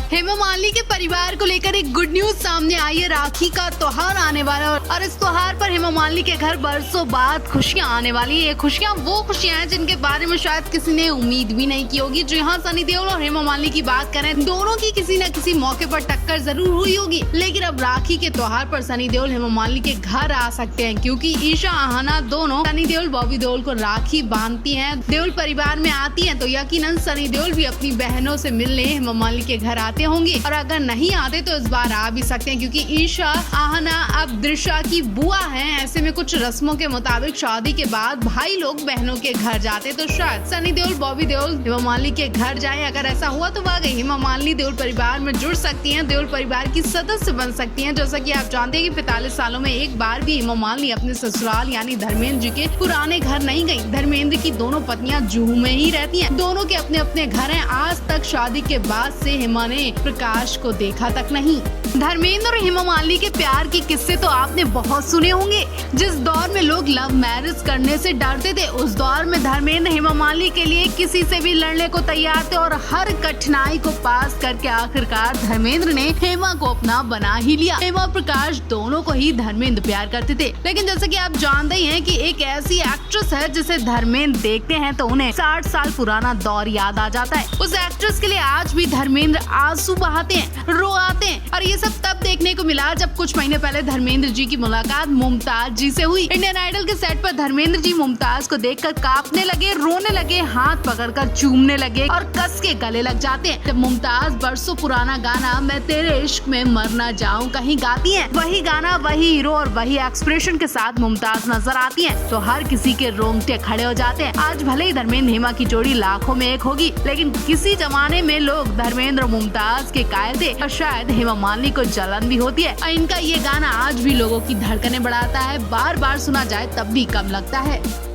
हेमा मालिनी के परिवार को लेकर एक गुड न्यूज सामने आई है। राखी का त्योहार आने वाला है और इस त्योहार पर हेमा मालिनी के घर बरसों बाद खुशियां आने वाली है। खुशियां वो खुशियां हैं जिनके बारे में शायद किसी ने उम्मीद भी नहीं की होगी। जी हाँ, सनी देओल और हेमा मालिनी की बात करें, दोनों की किसी न किसी मौके पर टक्कर जरूर हुई होगी। लेकिन अब राखी के त्योहार पर सनी देओल हेमा मालिनी के घर आ सकते हैं, क्योंकि ईशा आहना दोनों सनी देओल बॉबी देओल को राखी बांधती हैं। देओल परिवार में आती हैं तो यकीनन सनी देओल भी अपनी बहनों से मिलने हेमा मालिनी के घर आते होंगे, और अगर नहीं आते तो इस बार आ भी सकते हैं, क्योंकि ईशा आहना अब दृशा की बुआ हैं। ऐसे में कुछ रस्मों के मुताबिक शादी के बाद भाई लोग बहनों के घर जाते, तो शायद सनी देओल बॉबी देओल हेमा मालिनी के घर जाएं। अगर ऐसा हुआ तो वाकई हेमा मालिनी देओल परिवार में जुड़ सकती हैं, देओल परिवार की सदस्य बन सकती हैं। जैसा कि आप जानते हैं कि 45 सालों में एक बार भी हेमा मालिनी अपने ससुराल यानी धर्मेंद्र जी के पुराने घर नहीं गई। धर्मेंद्र की दोनों पत्नियां जुहू में ही रहती हैं, दोनों के अपने अपने घर हैं। आज तक शादी के बाद से हेमा ने प्रकाश को देखा तक नहीं। धर्मेंद्र और हेमा मालिनी के प्यार के किस्से तो आपने बहुत सुने होंगे। जिस दौर में लोग लव मैरिज करने से डरते थे, उस दौर में धर्मेंद्र हेमा मालिनी के लिए किसी से भी लड़ने को तैयार थे, और हर कठिनाई को पास करके आखिरकार धर्मेंद्र ने हेमा को अपना बना ही लिया। हेमा और प्रकाश दोनों को ही धर्मेंद्र प्यार करते थे, लेकिन जैसे कि आप जानते ही हैं कि एक ऐसी एक्ट्रेस है जिसे धर्मेंद्र देखते हैं तो उन्हें 60 साल पुराना दौर याद आ जाता है। उस एक्ट्रेस के लिए आज भी धर्मेंद्र आंसू बहाते हैं, रोआते हैं, और ये सब तब देखने को मिला जब कुछ महीने पहले धर्मेंद्र जी की मुलाकात मुमताज जी से हुई। इंडियन आइडल के सेट पर धर्मेंद्र जी मुमताज को देखकर कांपने लगे, रोने लगे, हाथ पकड़कर चूमने लगे और कस के गले लग जाते हैं। जब मुमताज बरसों पुराना गाना मैं तेरे इश्क में मर ना जाऊं कहीं गाती हैं, वही गाना, वही हीरो और वही एक्सप्रेशन के साथ मुमताज नजर आती हैं, तो हर किसी के रोंगटे खड़े हो जाते हैं। आज भले ही धर्मेंद्र हेमा की जोड़ी लाखों में एक होगी, लेकिन किसी जमाने में लोग धर्मेंद्र और मुमताज के कायल थे, और शायद हेमा मालिनी को जलन भी होती है। और इनका ये गाना आज भी लोगों की धड़कनें बढ़ाता है, बार बार सुना जाए तब भी कम लगता है।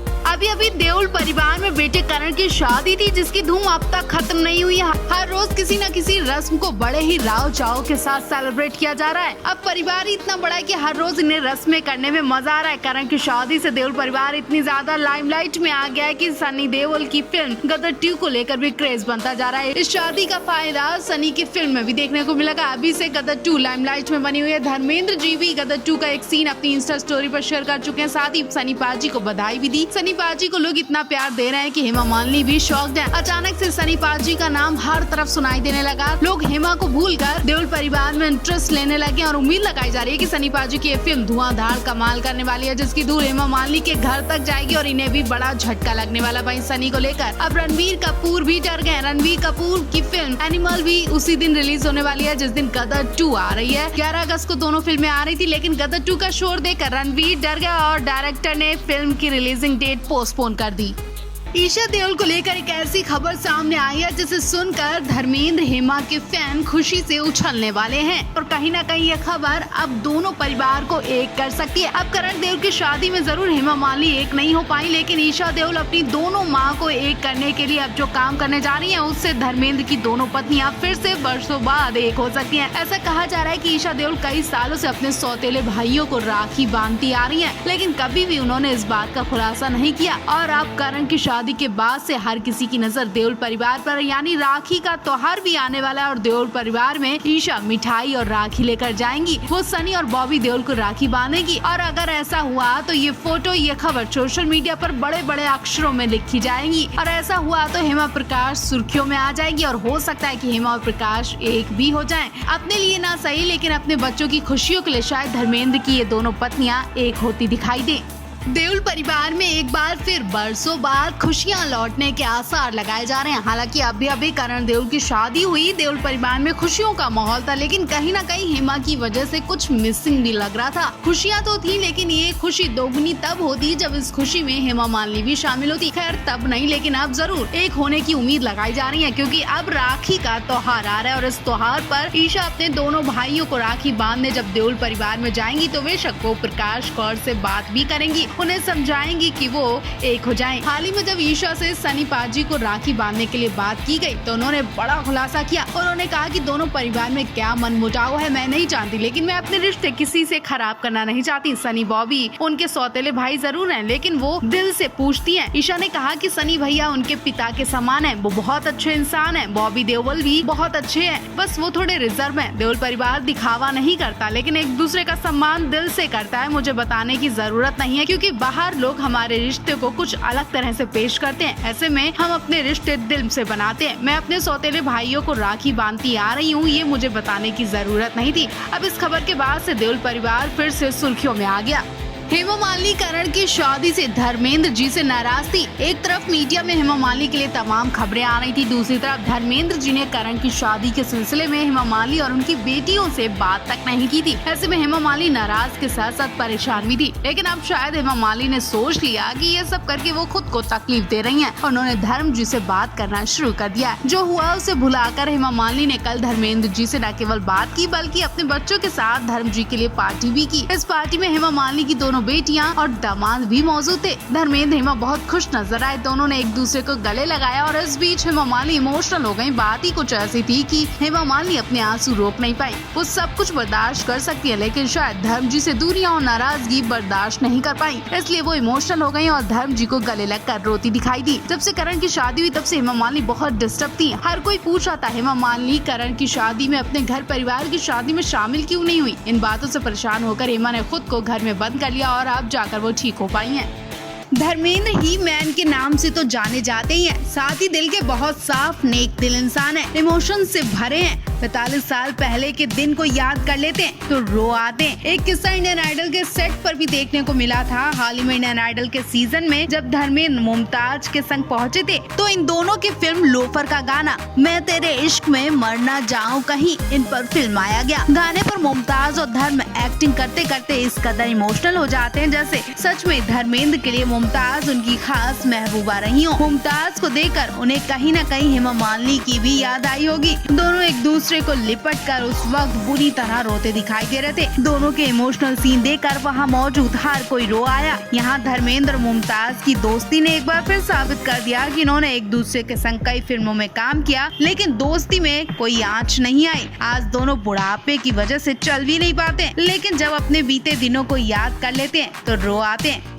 अभी देओल परिवार में बेटे करण की शादी थी, जिसकी धूम अब तक खत्म नहीं हुई है। हर रोज किसी न किसी रस्म को बड़े ही राव चाव के साथ सेलिब्रेट किया जा रहा है। अब परिवार इतना बड़ा है कि हर रोज इन्हें रस्में करने में मजा आ रहा है। करण की शादी से देओल परिवार इतनी ज्यादा लाइमलाइट में आ गया है कि सनी देओल की फिल्म गदर 2 को लेकर भी क्रेज बनता जा रहा है। इस शादी का फायदा सनी की फिल्म में भी देखने को मिलेगा। अभी से गदर 2 लाइमलाइट में बनी हुई है। धर्मेंद्र जी भी गदर 2 का एक सीन अपनी इंस्टा स्टोरी पर शेयर कर चुके हैं, साथ ही सनी पाजी को बधाई भी दी। सनी पाजी को लोग इतना प्यार दे रहे हैं कि हेमा मालिनी भी शॉक्ड है। अचानक से सनी पाजी का नाम हर तरफ सुनाई देने लगा। लोग हेमा को भूलकर देओल परिवार में इंटरेस्ट लेने लगे, और उम्मीद लगाई जा रही है कि सनी पाजी की ये फिल्म धुआंधार कमाल करने वाली है, जिसकी धूल हेमा मालिनी के घर तक जाएगी और इन्हें भी बड़ा झटका लगने वाला। वहीं सनी को लेकर अब रणबीर कपूर भी डर गए। रणबीर कपूर की फिल्म एनिमल भी उसी दिन रिलीज होने वाली है जिस दिन गदर 2 आ रही है। 11 अगस्त को दोनों फिल्में आ रही थी, लेकिन गदर 2 का शोर देखकर रणबीर डर गया और डायरेक्टर ने फिल्म की रिलीजिंग डेट पोस्टपोन कर दी। ईशा देओल को लेकर एक ऐसी खबर सामने आई है जिसे सुनकर धर्मेंद्र हेमा के फैन खुशी से उछलने वाले हैं, और कहीं न कहीं ये खबर अब दोनों परिवार को एक कर सकती है। अब करण देओल की शादी में जरूर हेमा मालिनी एक नहीं हो पाई, लेकिन ईशा देओल अपनी दोनों माँ को एक करने के लिए अब जो काम करने जा रही हैं, उससे धर्मेंद्र की दोनों पत्नियां फिर से बरसों बाद एक हो सकती हैं। ऐसा कहा जा रहा है कि ईशा देओल कई सालों से अपने सौतेले भाइयों को राखी बांधती आ रही है, लेकिन कभी भी उन्होंने इस बात का खुलासा नहीं किया। और अब करण की शादी के बाद से हर किसी की नजर देओल परिवार पर, यानी राखी का त्योहार भी आने वाला है, और देओल परिवार में ईशा मिठाई और राखी लेकर जाएंगी। वो सनी और बॉबी देओल को राखी बांधेगी, और अगर ऐसा हुआ तो ये फोटो, ये खबर सोशल मीडिया पर बड़े बड़े अक्षरों में लिखी जाएंगी, और ऐसा हुआ तो हेमा प्रकाश सुर्खियों में आ जाएगी, और हो सकता है कि हेमा और प्रकाश एक भी हो जाएं। अपने लिए ना सही, लेकिन अपने बच्चों की खुशियों के लिए शायद धर्मेंद्र की ये दोनों पत्नियां एक होती दिखाई दे। देओल परिवार में एक बार फिर बरसों बाद खुशियां लौटने के आसार लगाए जा रहे हैं। हालांकि अभी करण देओल की शादी हुई, देओल परिवार में खुशियों का माहौल था, लेकिन कहीं ना कहीं हेमा की वजह से कुछ मिसिंग भी लग रहा था। खुशियां तो थी, लेकिन ये खुशी दोगुनी तब होती जब इस खुशी में हेमा मालिनी भी शामिल होती। खैर तब नहीं, लेकिन अब जरूर एक होने की उम्मीद लगाई जा रही है, क्योंकि अब राखी का त्योहार आ रहा है, और इस त्योहार पर ईशा अपने दोनों भाइयों को राखी बांधने जब देओल परिवार में जाएंगी तो बेशक वो प्रकाश कौर से बात भी करेंगी, उन्हें समझाएंगी कि वो एक हो जाएं। हाल ही में जब ईशा से सनी पाजी को राखी बांधने के लिए बात की गई तो उन्होंने बड़ा खुलासा किया। उन्होंने कहा कि दोनों परिवार में क्या मनमुटाव है मैं नहीं जानती, लेकिन मैं अपने रिश्ते किसी से खराब करना नहीं चाहती। सनी बॉबी उनके सौतेले भाई जरूर हैं, लेकिन वो दिल से पूछती हैं। ईशा ने कहा कि सनी भैया उनके पिता के समान हैं, वो बहुत अच्छे इंसान हैं। बॉबी देओल भी बहुत अच्छे हैं, बस वो थोड़े रिजर्व हैं। देओल परिवार दिखावा नहीं करता, लेकिन एक दूसरे का सम्मान दिल से करता है। मुझे बताने की जरूरत नहीं है, क्योंकि बाहर लोग हमारे रिश्ते को कुछ अलग तरह से पेश करते हैं। ऐसे में हम अपने रिश्ते दिल से बनाते हैं। मैं अपने सौतेले भाइयों को राखी बांधती आ रही हूँ, ये मुझे बताने की जरूरत नहीं थी। अब इस खबर के बाद से देओल परिवार फिर से सुर्खियों में आ गया। हेमा मालिनी करण की शादी से धर्मेंद्र जी से नाराज थी। एक तरफ मीडिया में हेमा मालिनी के लिए तमाम खबरें आ रही थी, दूसरी तरफ धर्मेंद्र जी ने करण की शादी के सिलसिले में हेमा मालिनी और उनकी बेटियों से बात तक नहीं की थी। ऐसे में हेमा मालिनी नाराज के साथ साथ परेशान भी थी, लेकिन अब शायद हेमा मालिनी ने सोच लिया कि ये सब करके वो खुद को तकलीफ दे रही है। उन्होंने धर्म जी से बात करना शुरू कर दिया। जो हुआ उसे भुलाकर हेमा मालिनी ने कल धर्मेंद्र जी से न केवल बात की, बल्कि अपने बच्चों के साथ धर्म जी के लिए पार्टी भी की। इस पार्टी में हेमा मालिनी की दोनों बेटियां और दामाद भी मौजूद थे। धर्मेंद्र हेमा बहुत खुश नजर आए, दोनों ने एक दूसरे को गले लगाया और इस बीच हेमा मालिनी इमोशनल हो गयी। बात ही कुछ ऐसी थी कि हेमा मालिनी अपने आंसू रोक नहीं पाई। वो सब कुछ बर्दाश्त कर सकती है, लेकिन शायद धर्म जी से दूरियां और नाराजगी बर्दाश्त नहीं कर पाई, इसलिए वो इमोशनल हो गयी और धर्म जी को गले लगकर रोती दिखाई दी। जब से करण की शादी हुई तब से हेमा मालिनी बहुत डिस्टर्ब थी। हर कोई पूछ रहा था हेमा मालिनी करण की शादी में अपने घर परिवार की शादी में शामिल क्यों नहीं हुई। इन बातों से परेशान होकर हेमा ने खुद को घर में बंद कर लिया और अब जाकर वो ठीक हो पाई हैं। धर्मेंद्र ही मैन के नाम से तो जाने जाते ही हैं, साथ ही दिल के बहुत साफ नेक दिल इंसान हैं, इमोशन से भरे हैं। 45 साल पहले के दिन को याद कर लेते हैं तो रो आते हैं। एक किस्सा इंडियन आइडल के सेट पर भी देखने को मिला था। हाल ही में इंडियन आइडल के सीजन में जब धर्मेंद्र मुमताज के संग पहुंचे थे तो इन दोनों की फिल्म लोफर का गाना मैं तेरे इश्क में मर ना जाऊं कहीं इन पर फिल्माया गया। गाने पर मुमताज और धर्म एक्टिंग करते करते इस कदर इमोशनल हो जाते हैं जैसे सच में धर्मेंद्र के लिए मुमताज उनकी खास महबूबा रही हो। मुमताज को देखकर उन्हें कहीं न कहीं हेमा मालिनी की भी याद आई होगी। दोनों एक दूसरे को लिपट कर उस वक्त बुरी तरह रोते दिखाई दे रहे थे। दोनों के इमोशनल सीन देखकर वहाँ मौजूद हर कोई रो आया। यहाँ धर्मेंद्र और मुमताज की दोस्ती ने एक बार फिर साबित कर दिया कि इन्होंने एक दूसरे के संग कई फिल्मों में काम किया, लेकिन दोस्ती में कोई आंच नहीं आई। आज दोनों बुढ़ापे की वजह से चल भी नहीं पाते, लेकिन जब अपने बीते दिनों को याद कर लेते हैं तो रो आते हैं।